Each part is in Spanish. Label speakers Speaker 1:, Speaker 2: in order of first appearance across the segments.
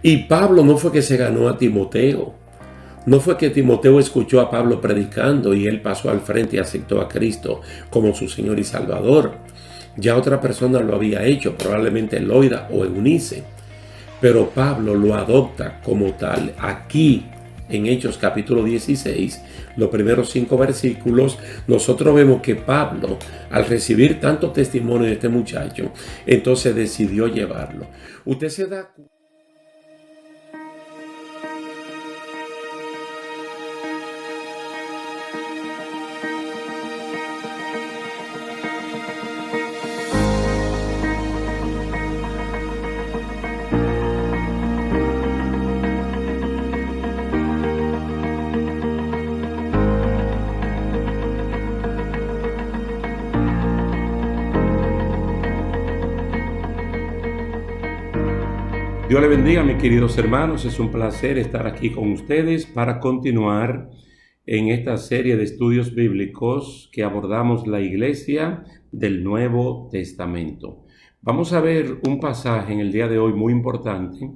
Speaker 1: Y Pablo no fue que se ganó a Timoteo. No fue que Timoteo escuchó a Pablo predicando y él pasó al frente y aceptó a Cristo como su Señor y Salvador. Ya otra persona lo había hecho, probablemente Loida o Eunice. Pero Pablo lo adopta como tal. Aquí, en Hechos capítulo 16, los primeros 5 versículos, nosotros vemos que Pablo, al recibir tanto testimonio de este muchacho, entonces decidió llevarlo. Usted se da cuenta. Dios le bendiga, mis queridos hermanos. Es un placer estar aquí con ustedes para continuar en esta serie de estudios bíblicos que abordamos la iglesia del Nuevo Testamento. Vamos a ver un pasaje en el día de hoy muy importante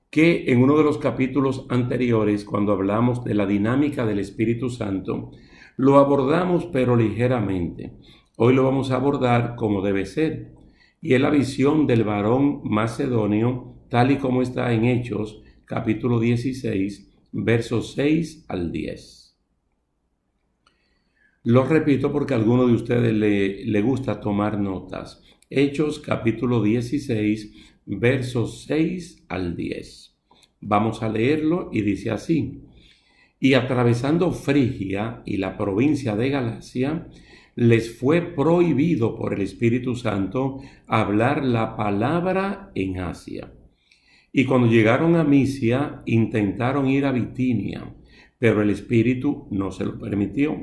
Speaker 1: que en uno de los capítulos anteriores, cuando hablamos de la dinámica del Espíritu Santo, lo abordamos pero ligeramente. Hoy lo vamos a abordar como debe ser, y es la visión del varón macedonio, tal y como está en Hechos, capítulo 16, versos 6 al 10. Lo repito porque a alguno de ustedes le gusta tomar notas. Hechos, capítulo 16, versos 6 al 10. Vamos a leerlo y dice así: Y atravesando Frigia y la provincia de Galacia, les fue prohibido por el Espíritu Santo hablar la palabra en Asia. Y cuando llegaron a Misia, intentaron ir a Bitinia, pero el Espíritu no se lo permitió.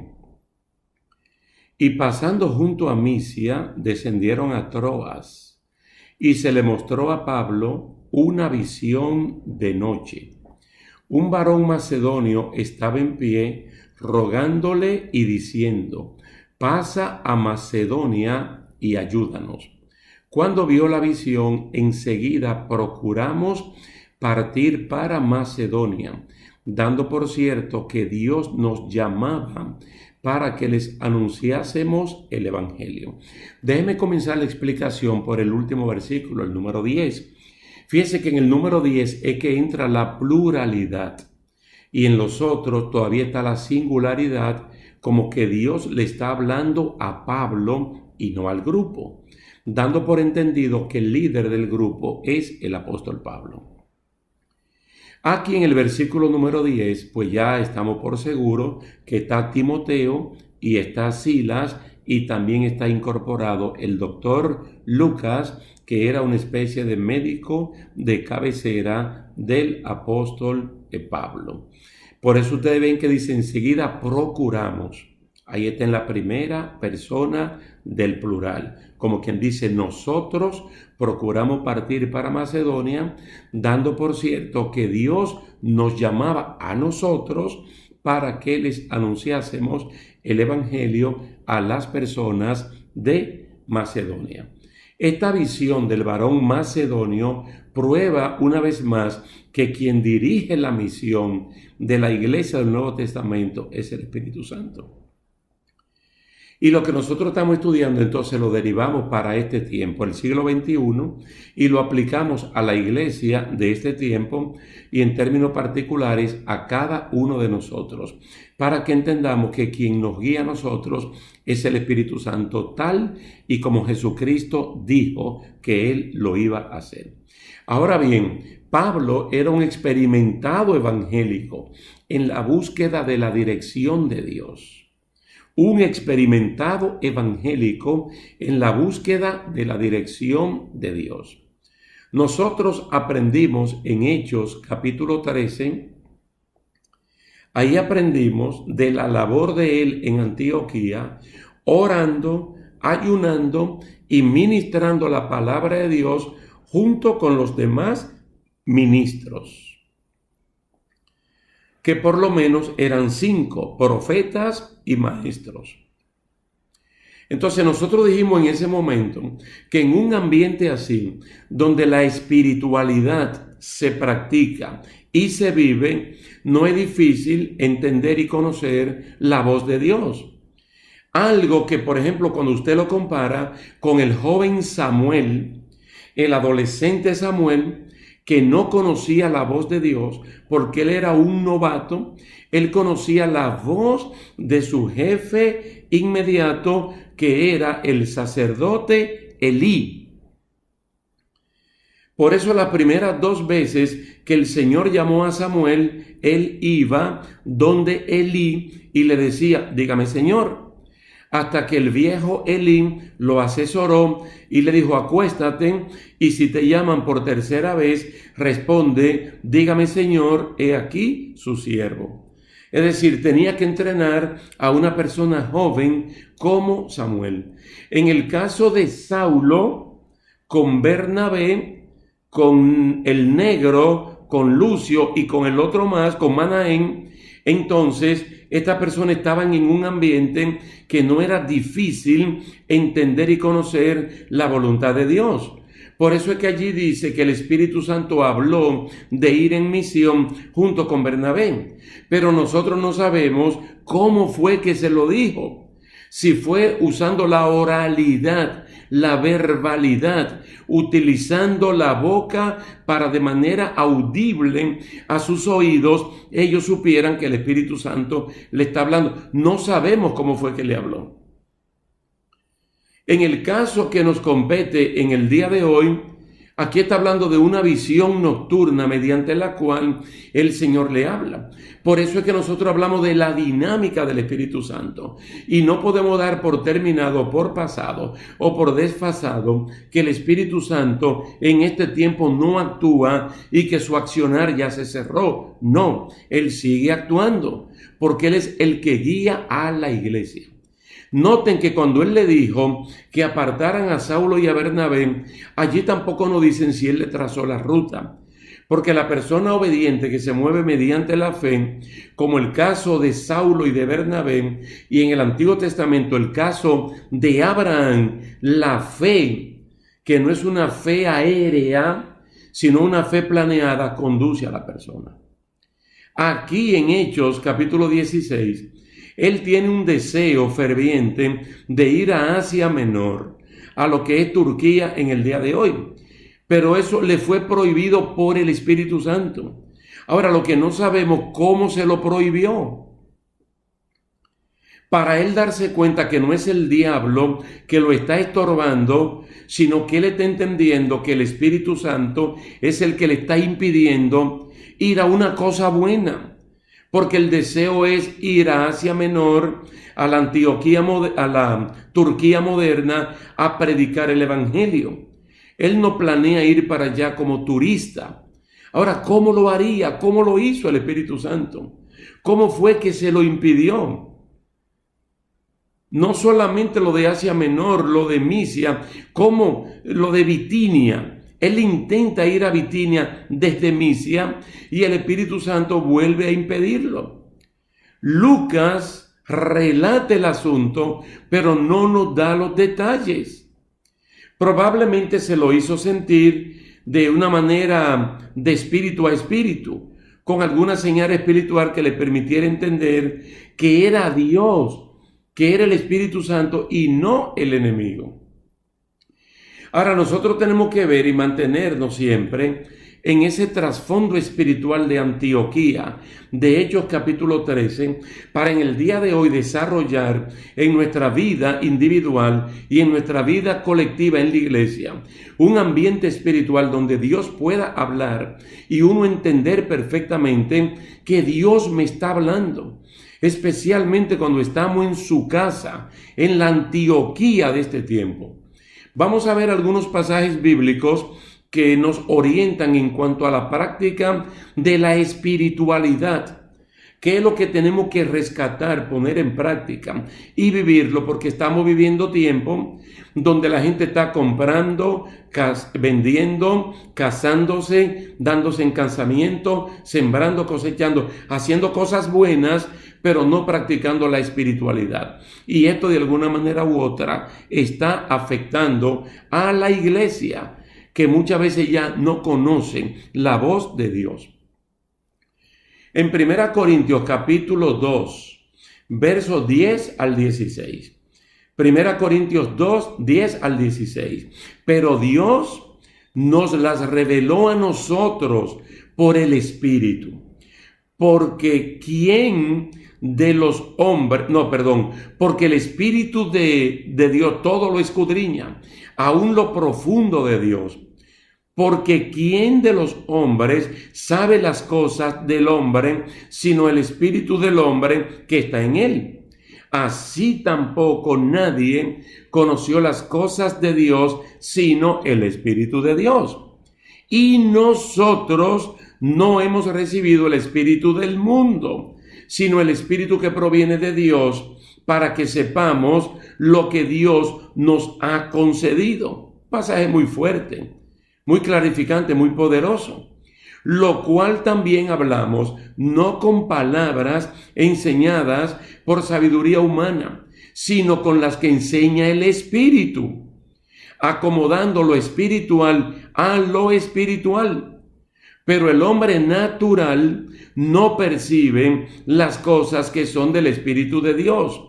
Speaker 1: Y pasando junto a Misia, descendieron a Troas, y se le mostró a Pablo una visión de noche. Un varón macedonio estaba en pie, rogándole y diciendo: pasa a Macedonia y ayúdanos. Cuando vio la visión, enseguida procuramos partir para Macedonia, dando por cierto que Dios nos llamaba para que les anunciásemos el Evangelio. Déjeme comenzar la explicación por el último versículo, el número 10. Fíjese que en el número 10 es que entra la pluralidad, y en los otros todavía está la singularidad, como que Dios le está hablando a Pablo y no al grupo, dando por entendido que el líder del grupo es el apóstol Pablo. Aquí en el versículo número 10, pues ya estamos por seguro que está Timoteo y está Silas, y también está incorporado el doctor Lucas, que era una especie de médico de cabecera del apóstol Pablo. Por eso ustedes ven que dice enseguida procuramos. Ahí está en la primera persona del plural, como quien dice nosotros procuramos partir para Macedonia, dando por cierto que Dios nos llamaba a nosotros para que les anunciásemos el Evangelio a las personas de Macedonia. Esta visión del varón macedonio prueba una vez más que quien dirige la misión de la iglesia del Nuevo Testamento es el Espíritu Santo. Y lo que nosotros estamos estudiando entonces lo derivamos para este tiempo, el siglo XXI, y lo aplicamos a la iglesia de este tiempo y en términos particulares a cada uno de nosotros, para que entendamos que quien nos guía a nosotros es el Espíritu Santo, tal y como Jesucristo dijo que Él lo iba a hacer. Ahora bien, Pablo era un experimentado evangélico en la búsqueda de la dirección de Dios. Un experimentado evangélico en la búsqueda de la dirección de Dios. Nosotros aprendimos en Hechos capítulo 13, ahí aprendimos de la labor de él en Antioquía, orando, ayunando y ministrando la palabra de Dios junto con los demás ministros, que por lo menos eran 5 profetas y maestros. Entonces nosotros dijimos en ese momento que en un ambiente así, donde la espiritualidad se practica y se vive, no es difícil entender y conocer la voz de Dios. Algo que, por ejemplo, cuando usted lo compara con el joven Samuel, el adolescente Samuel, que no conocía la voz de Dios porque él era un novato, él conocía la voz de su jefe inmediato, que era el sacerdote Elí. Por eso las primeras 2 veces que el Señor llamó a Samuel, él iba donde Elí y le decía, dígame Señor, hasta que el viejo Elí lo asesoró y le dijo, acuéstate y si te llaman por tercera vez, responde, dígame Señor, he aquí su siervo. Es decir, tenía que entrenar a una persona joven como Samuel. En el caso de Saulo, con Bernabé, con el negro, con Lucio y con el otro más, con Manaén, entonces estas personas estaban en un ambiente que no era difícil entender y conocer la voluntad de Dios. Por eso es que allí dice que el Espíritu Santo habló de ir en misión junto con Bernabé. Pero nosotros no sabemos cómo fue que se lo dijo. Si fue usando la oralidad, la verbalidad, utilizando la boca para de manera audible a sus oídos, ellos supieran que el Espíritu Santo le está hablando. No sabemos cómo fue que le habló. En el caso que nos compete en el día de hoy, aquí está hablando de una visión nocturna mediante la cual el Señor le habla. Por eso es que nosotros hablamos de la dinámica del Espíritu Santo y no podemos dar por terminado, por pasado o por desfasado que el Espíritu Santo en este tiempo no actúa y que su accionar ya se cerró. No, Él sigue actuando porque Él es el que guía a la iglesia. Noten que cuando él le dijo que apartaran a Saulo y a Bernabé, allí tampoco nos dicen si él le trazó la ruta. Porque la persona obediente que se mueve mediante la fe, como el caso de Saulo y de Bernabé, y en el Antiguo Testamento el caso de Abraham, la fe, que no es una fe aérea, sino una fe planeada, conduce a la persona. Aquí en Hechos capítulo 16, él tiene un deseo ferviente de ir a Asia Menor, a lo que es Turquía en el día de hoy. Pero eso le fue prohibido por el Espíritu Santo. Ahora, lo que no sabemos cómo se lo prohibió. Para él darse cuenta que no es el diablo que lo está estorbando, sino que él está entendiendo que el Espíritu Santo es el que le está impidiendo ir a una cosa buena. Porque el deseo es ir a Asia Menor, a la Turquía moderna, a predicar el Evangelio. Él no planea ir para allá como turista. Ahora, ¿cómo lo haría? ¿Cómo lo hizo el Espíritu Santo? ¿Cómo fue que se lo impidió? No solamente lo de Asia Menor, lo de Misia, como lo de Bitinia. Él intenta ir a Bitinia desde Misia y el Espíritu Santo vuelve a impedirlo. Lucas relata el asunto, pero no nos da los detalles. Probablemente se lo hizo sentir de una manera de espíritu a espíritu, con alguna señal espiritual que le permitiera entender que era Dios, que era el Espíritu Santo y no el enemigo. Ahora nosotros tenemos que ver y mantenernos siempre en ese trasfondo espiritual de Antioquía, de Hechos capítulo 13, para en el día de hoy desarrollar en nuestra vida individual y en nuestra vida colectiva en la iglesia un ambiente espiritual donde Dios pueda hablar y uno entender perfectamente que Dios me está hablando. Especialmente cuando estamos en su casa, en la Antioquía de este tiempo. Vamos a ver algunos pasajes bíblicos que nos orientan en cuanto a la práctica de la espiritualidad. ¿Qué es lo que tenemos que rescatar, poner en práctica y vivirlo? Porque estamos viviendo tiempo donde la gente está comprando, vendiendo, casándose, dándose en casamiento, sembrando, cosechando, haciendo cosas buenas, pero no practicando la espiritualidad. Y esto de alguna manera u otra está afectando a la iglesia, que muchas veces ya no conocen la voz de Dios. En 1 Corintios capítulo 2, versos 10 al 16. 1 Corintios 2, 10 al 16. Pero Dios nos las reveló a nosotros por el Espíritu. Porque porque el Espíritu de Dios todo lo escudriña, aún lo profundo de Dios. Porque ¿quién de los hombres sabe las cosas del hombre, sino el Espíritu del hombre que está en él? Así tampoco nadie conoció las cosas de Dios, sino el Espíritu de Dios. Y nosotros no hemos recibido el espíritu del mundo, sino el Espíritu que proviene de Dios, para que sepamos lo que Dios nos ha concedido. Pasaje muy fuerte, muy clarificante, muy poderoso. Lo cual también hablamos, no con palabras enseñadas por sabiduría humana, sino con las que enseña el Espíritu, acomodando lo espiritual a lo espiritual. Pero el hombre natural no percibe las cosas que son del Espíritu de Dios,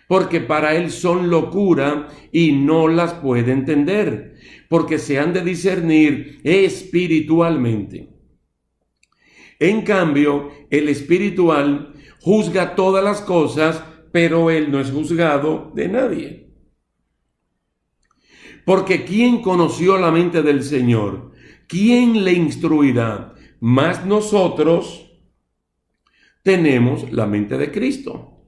Speaker 1: porque para él son locura y no las puede entender, porque se han de discernir espiritualmente. En cambio, el espiritual juzga todas las cosas, pero él no es juzgado de nadie. Porque ¿quién conoció la mente del Señor? ¿Quién le instruirá? Mas nosotros tenemos la mente de Cristo.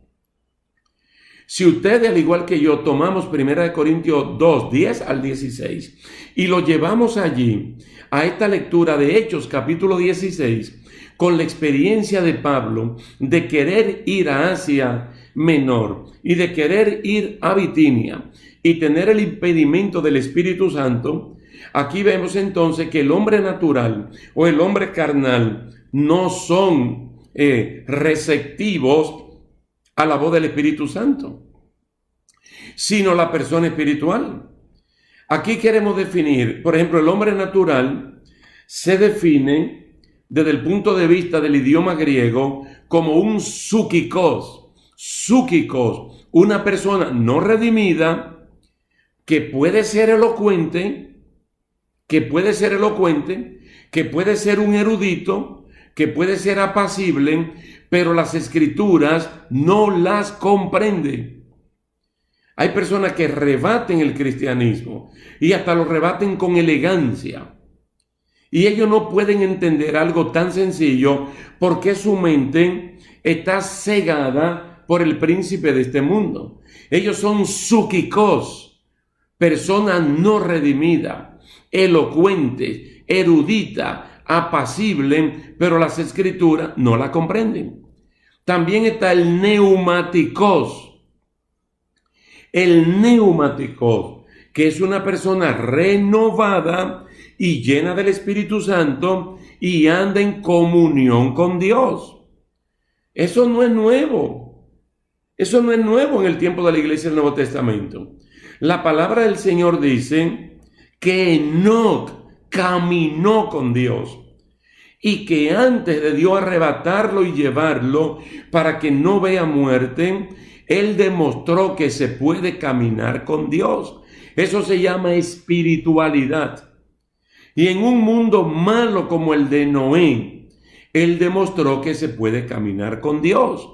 Speaker 1: Si ustedes, al igual que yo, tomamos 1 Corintios 2, 10 al 16 y lo llevamos allí, a esta lectura de Hechos capítulo 16, con la experiencia de Pablo de querer ir a Asia Menor y de querer ir a Bitinia y tener el impedimento del Espíritu Santo, aquí vemos entonces que el hombre natural o el hombre carnal no son receptivos a la voz del Espíritu Santo, sino la persona espiritual. Aquí queremos definir, por ejemplo, el hombre natural se define desde el punto de vista del idioma griego como un psúkikos, una persona no redimida que puede ser elocuente, que puede ser un erudito, que puede ser apacible, pero las escrituras no las comprende. Hay personas que rebaten el cristianismo y hasta lo rebaten con elegancia. Y ellos no pueden entender algo tan sencillo porque su mente está cegada por el príncipe de este mundo. Ellos son psúkikos, personas no redimidas, elocuentes, eruditas, apacibles, pero las escrituras no la comprenden. También está el neumáticos. El neumáticos, que es una persona renovada y llena del Espíritu Santo y anda en comunión con Dios. Eso no es nuevo. Eso no es nuevo en el tiempo de la iglesia del Nuevo Testamento. La palabra del Señor dice que Enoc caminó con Dios y que antes de Dios arrebatarlo y llevarlo para que no vea muerte, él demostró que se puede caminar con Dios. Eso se llama espiritualidad. Y en un mundo malo como el de Noé, él demostró que se puede caminar con Dios.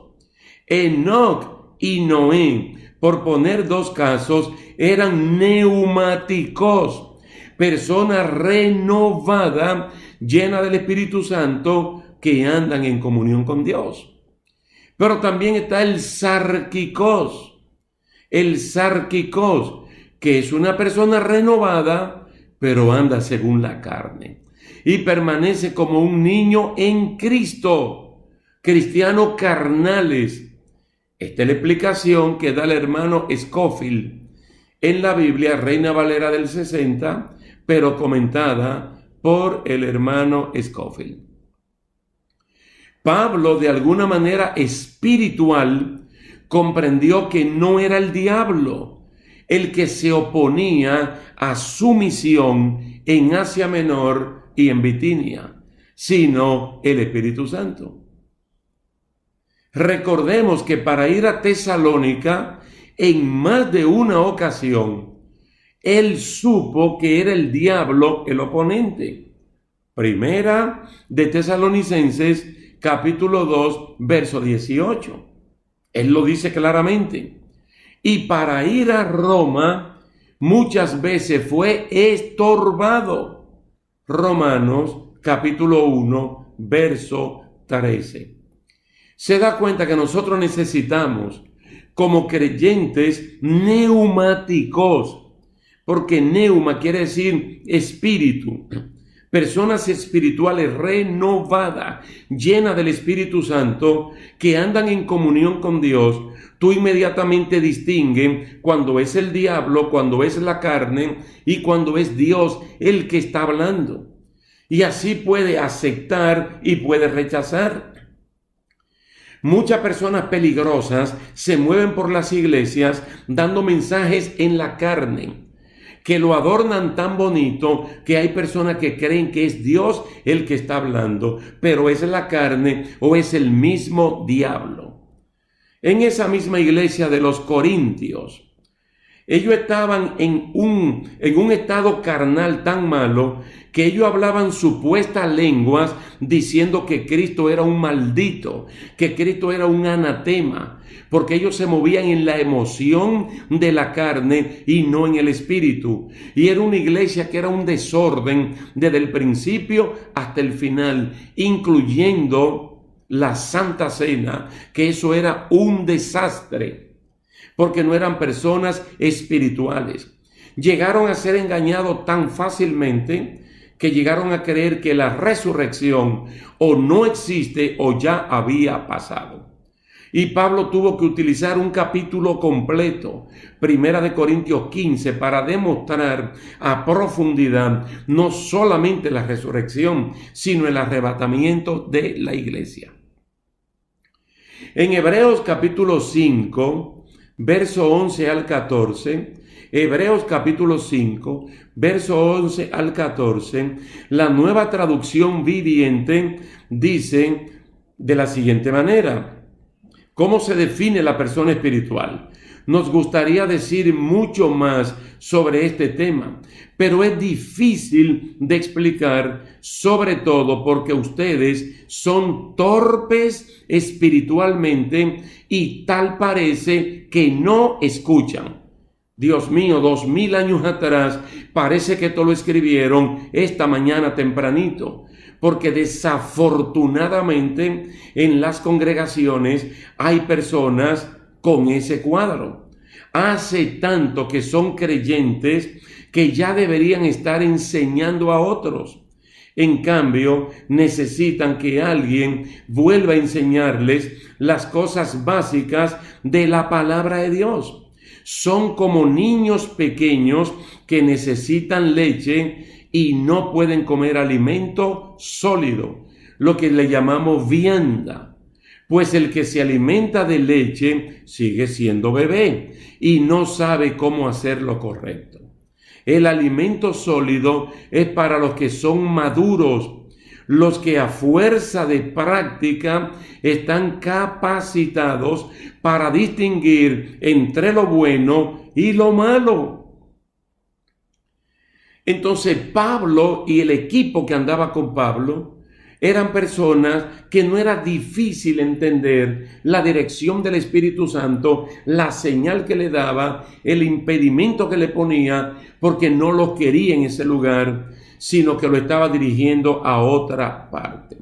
Speaker 1: Enoc y Noé, por poner dos casos, eran neumáticos, personas renovadas, llenas del Espíritu Santo, que andan en comunión con Dios. Pero también está el sárquicos, que es una persona renovada, pero anda según la carne y permanece como un niño en Cristo, cristianos carnales. Esta es la explicación que da el hermano Scofield en la Biblia Reina Valera del 60, pero comentada por el hermano Scofield. Pablo, de alguna manera espiritual, comprendió que no era el diablo el que se oponía a su misión en Asia Menor y en Bitinia, sino el Espíritu Santo. Recordemos que para ir a Tesalónica, en más de una ocasión, él supo que era el diablo el oponente. Primera de Tesalonicenses, capítulo 2, verso 18. Él lo dice claramente. Y para ir a Roma, muchas veces fue estorbado. Romanos, capítulo 1, verso 13. Se da cuenta que nosotros necesitamos, como creyentes, neumáticos, porque neuma quiere decir espíritu. Personas espirituales renovadas, llenas del Espíritu Santo, que andan en comunión con Dios. Tú inmediatamente distingues cuando es el diablo, cuando es la carne y cuando es Dios el que está hablando. Y así puede aceptar y puede rechazar. Muchas personas peligrosas se mueven por las iglesias dando mensajes en la carne, que lo adornan tan bonito que hay personas que creen que es Dios el que está hablando, pero es la carne o es el mismo diablo. En esa misma iglesia de los Corintios, ellos estaban en un estado carnal tan malo que ellos hablaban supuestas lenguas diciendo que Cristo era un maldito, que Cristo era un anatema, porque ellos se movían en la emoción de la carne y no en el espíritu. Y era una iglesia que era un desorden desde el principio hasta el final, incluyendo la Santa Cena, que eso era un desastre, porque no eran personas espirituales. Llegaron a ser engañados tan fácilmente que llegaron a creer que la resurrección o no existe o ya había pasado. Y Pablo tuvo que utilizar un capítulo completo, Primera de Corintios 15, para demostrar a profundidad no solamente la resurrección, sino el arrebatamiento de la iglesia. En Hebreos capítulo 5, verso 11 al 14, Hebreos capítulo 5, verso 11 al 14, la Nueva Traducción Viviente dice de la siguiente manera: ¿cómo se define la persona espiritual? Nos gustaría decir mucho más sobre este tema, pero es difícil de explicar, sobre todo porque ustedes son torpes espiritualmente y tal parece que no escuchan. Dios mío, 2000 años atrás, parece que esto lo escribieron esta mañana tempranito, porque desafortunadamente en las congregaciones hay personas con ese cuadro. Hace tanto que son creyentes que ya deberían estar enseñando a otros. En cambio, necesitan que alguien vuelva a enseñarles las cosas básicas de la palabra de Dios. Son como niños pequeños que necesitan leche y no pueden comer alimento sólido, lo que le llamamos vianda. Pues el que se alimenta de leche sigue siendo bebé y no sabe cómo hacer lo correcto. El alimento sólido es para los que son maduros, los que a fuerza de práctica están capacitados para distinguir entre lo bueno y lo malo. Entonces Pablo y el equipo que andaba con Pablo eran personas que no era difícil entender la dirección del Espíritu Santo, la señal que le daba, el impedimento que le ponía, porque no lo quería en ese lugar, sino que lo estaba dirigiendo a otra parte.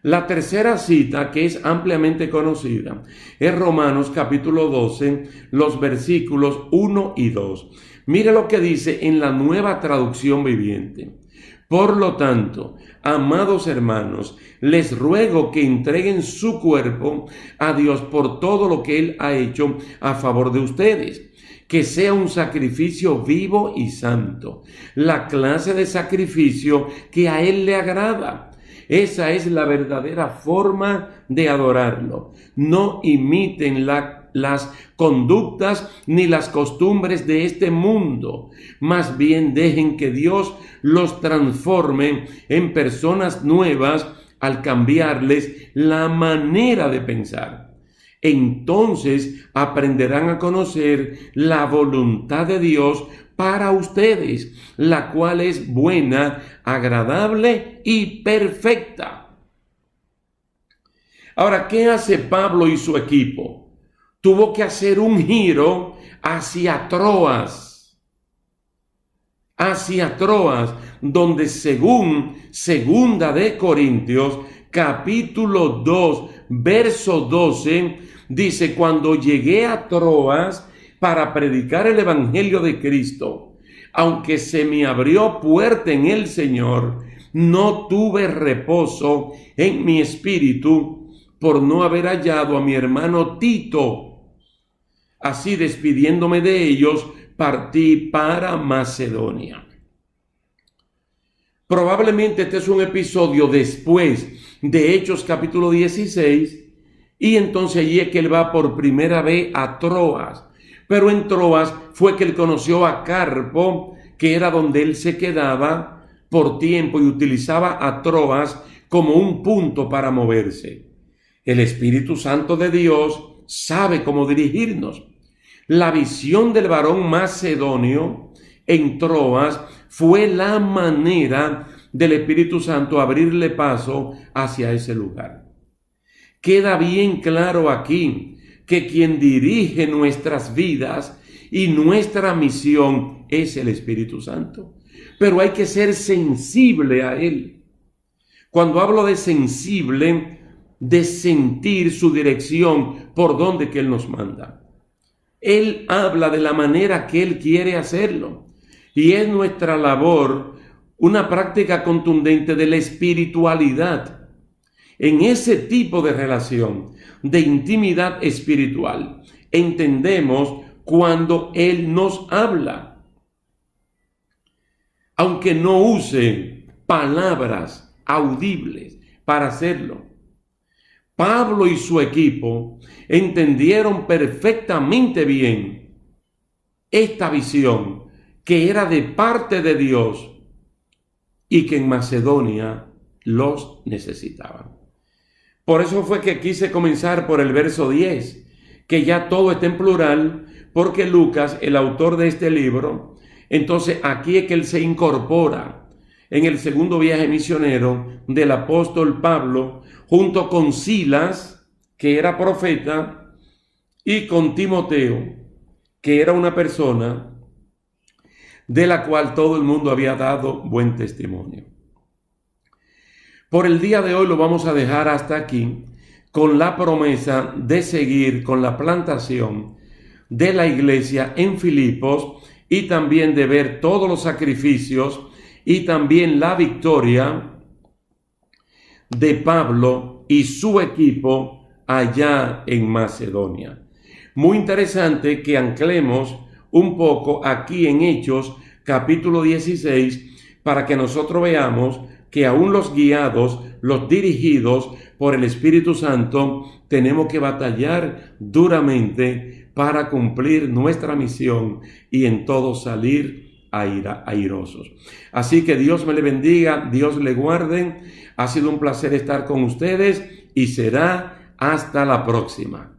Speaker 1: La tercera cita, que es ampliamente conocida, es Romanos capítulo 12, los versículos 1 y 2. Mire lo que dice en la Nueva Traducción Viviente. Por lo tanto, amados hermanos, les ruego que entreguen su cuerpo a Dios por todo lo que Él ha hecho a favor de ustedes, que sea un sacrificio vivo y santo, la clase de sacrificio que a Él le agrada. Esa es la verdadera forma de adorarlo. No imiten la las conductas ni las costumbres de este mundo. Más bien dejen que Dios los transforme en personas nuevas al cambiarles la manera de pensar. Entonces aprenderán a conocer la voluntad de Dios para ustedes, la cual es buena, agradable y perfecta. Ahora, ¿qué hace Pablo y su equipo? Tuvo que hacer un giro hacia Troas, donde según Segunda de Corintios, capítulo 2, verso 12, dice: cuando llegué a Troas para predicar el evangelio de Cristo, aunque se me abrió puerta en el Señor, no tuve reposo en mi espíritu por no haber hallado a mi hermano Tito. Así, despidiéndome de ellos, partí para Macedonia. Probablemente este es un episodio después de Hechos capítulo 16, y entonces allí es que él va por primera vez a Troas. Pero en Troas fue que él conoció a Carpo, que era donde él se quedaba por tiempo, y utilizaba a Troas como un punto para moverse. El Espíritu Santo de Dios sabe cómo dirigirnos. La visión del varón macedonio en Troas fue la manera del Espíritu Santo abrirle paso hacia ese lugar. Queda bien claro aquí que quien dirige nuestras vidas y nuestra misión es el Espíritu Santo. Pero hay que ser sensible a Él. Cuando hablo de sensible, de sentir su dirección por donde que Él nos manda. Él habla de la manera que Él quiere hacerlo. Y es nuestra labor una práctica contundente de la espiritualidad. En ese tipo de relación, de intimidad espiritual, entendemos cuando Él nos habla. Aunque no use palabras audibles para hacerlo. Pablo y su equipo entendieron perfectamente bien esta visión, que era de parte de Dios y que en Macedonia los necesitaban. Por eso fue que quise comenzar por el verso 10, que ya todo está en plural, porque Lucas, el autor de este libro, entonces aquí es que él se incorpora en el segundo viaje misionero del apóstol Pablo, junto con Silas, que era profeta, y con Timoteo, que era una persona de la cual todo el mundo había dado buen testimonio. Por el día de hoy lo vamos a dejar hasta aquí, con la promesa de seguir con la plantación de la iglesia en Filipos, y también de ver todos los sacrificios y también la victoria de Pablo y su equipo allá en Macedonia. Muy interesante que anclemos un poco aquí en Hechos capítulo 16, para que nosotros veamos que aún los guiados, los dirigidos por el Espíritu Santo, tenemos que batallar duramente para cumplir nuestra misión y en todo salir airosos. Así que Dios me le bendiga, Dios le guarde. Ha sido un placer estar con ustedes y será hasta la próxima.